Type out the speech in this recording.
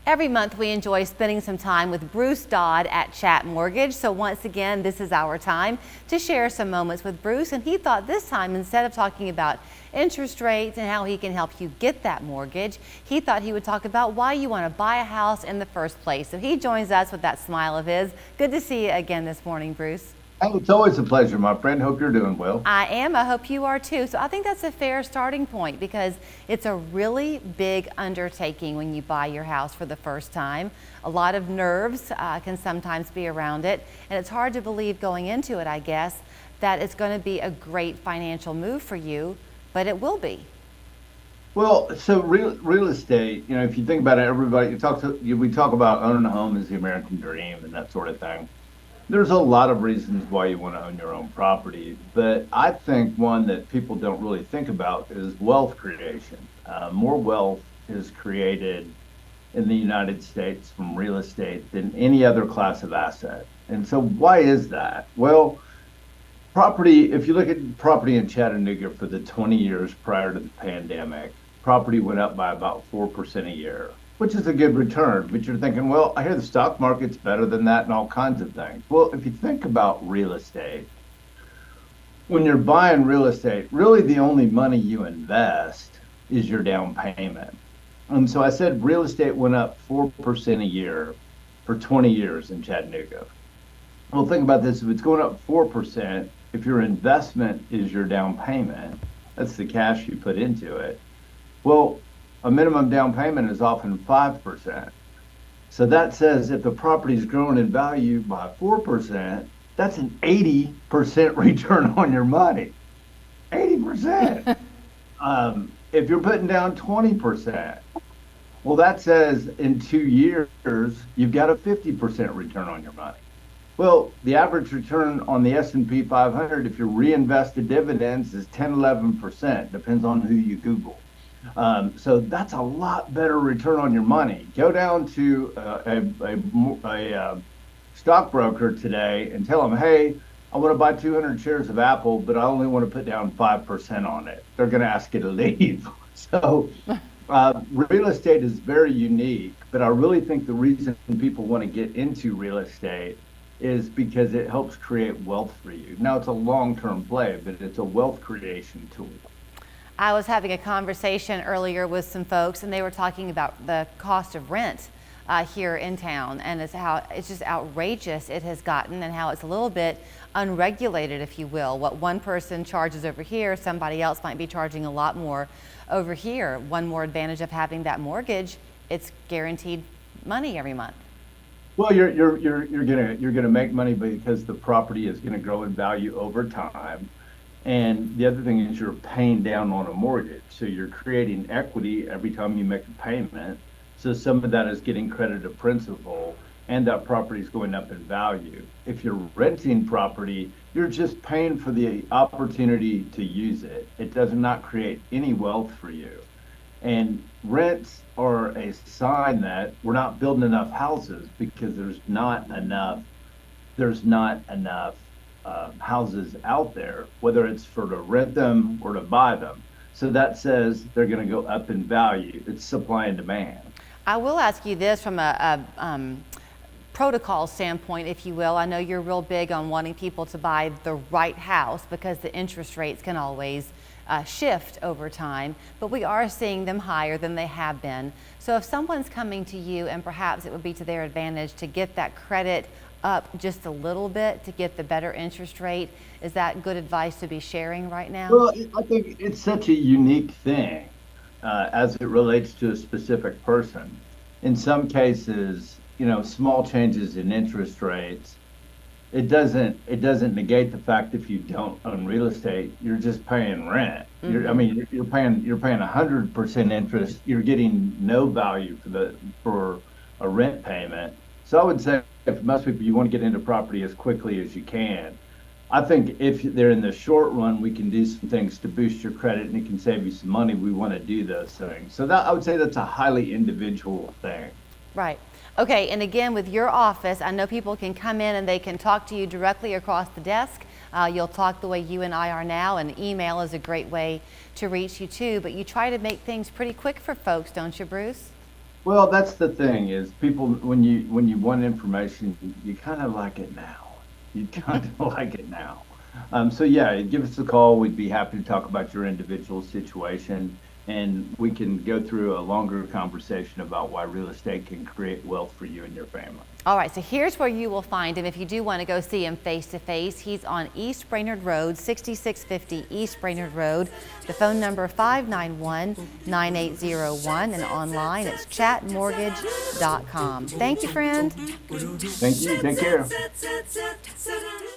Every month we enjoy spending some time with Bruce Dodd at ChattMortgage. So once again, this is our time to share some moments with Bruce. And he thought this time, instead of talking about interest rates and how he can help you get that mortgage, he thought he would talk about why you want to buy a house in the first place. So he joins us with that smile of his. Good to see you again this morning, Bruce. Hey, it's always a pleasure, my friend. Hope you're doing well. I am. I hope you are too. So I think that's a fair starting point because it's a really big undertaking when you buy your house for the first time. A lot of nerves can sometimes be around it, and it's hard to believe going into it, I guess, that it's going to be a great financial move for you, but it will be. Well, so real estate, if you think about it, we talk about owning a home as the American dream and that sort of thing. There's a lot of reasons why you want to own your own property, but I think one that people don't really think about is wealth creation. More wealth is created in the United States from real estate than any other class of asset. And so why is that? Well, if you look at property in Chattanooga for the 20 years prior to the pandemic, property went up by about 4% a year, which is a good return. But you're thinking, well, I hear the stock market's better than that and all kinds of things. Well, if you think about real estate, when you're buying real estate, really the only money you invest is your down payment. And so I said real estate went up 4% a year for 20 years in Chattanooga. Well, think about this. If it's going up 4%, if your investment is your down payment, that's the cash you put into it. Well, a minimum down payment is often 5%. So that says if the property is growing in value by 4%, that's an 80% return on your money. 80%. If you're putting down 20%, well, that says in 2 years, you've got a 50% return on your money. Well, the average return on the S&P 500, if you reinvest the dividends, is 10, 11%. Depends on who you Google. So that's a lot better return on your money. Go down to a stockbroker today and tell them, hey, I want to buy 200 shares of Apple, but I only want to put down 5% on it. They're going to ask you to leave. So real estate is very unique, but I really think the reason people want to get into real estate is because it helps create wealth for you. Now, it's a long-term play, but it's a wealth creation tool. I was having a conversation earlier with some folks, and they were talking about the cost of rent here in town, and it's just outrageous it has gotten, and how it's a little bit unregulated, if you will. What one person charges over here, somebody else might be charging a lot more over here. One more advantage of having that mortgage, it's guaranteed money every month. Well, you're gonna make money because the property is gonna grow in value over time. And the other thing is you're paying down on a mortgage. So you're creating equity every time you make a payment. So some of that is getting credited principal, and that property is going up in value. If you're renting property, you're just paying for the opportunity to use it. It does not create any wealth for you. And rents are a sign that we're not building enough houses because there's not enough houses out there, whether it's to rent them or to buy them. So that says they're going to go up in value. It's supply and demand. I will ask you this from a protocol standpoint, if you will. I know you're real big on wanting people to buy the right house because the interest rates can always shift over time, but we are seeing them higher than they have been. So if someone's coming to you, and perhaps it would be to their advantage to get that credit up just a little bit to get the better interest rate, is that good advice to be sharing right now? Well, I think it's such a unique thing as it relates to a specific person. In some cases, small changes in interest rates, it doesn't negate the fact if you don't own real estate, you're just paying rent. Mm-hmm. You're paying 100% interest. You're getting no value for a rent payment. So I would say, if most people, you want to get into property as quickly as you can. I think if they're in the short run, we can do some things to boost your credit and it can save you some money. We want to do those things. So I would say that's a highly individual thing. Right. Okay. And again, with your office, I know people can come in and they can talk to you directly across the desk. You'll talk the way you and I are now, and email is a great way to reach you too. But you try to make things pretty quick for folks, don't you, Bruce? Well, that's the thing is people when you want information, you kind of like it now. You kind of like it now. So yeah, give us a call. We'd be happy to talk about your individual situation, and we can go through a longer conversation about why real estate can create wealth for you and your family. All right, so here's where you will find him if you do want to go see him face to face. He's on East Brainerd Road, 6650 East Brainerd Road. The phone number 591-9801, and online it's ChattMortgage.com. Thank you, friend. Thank you. Take care.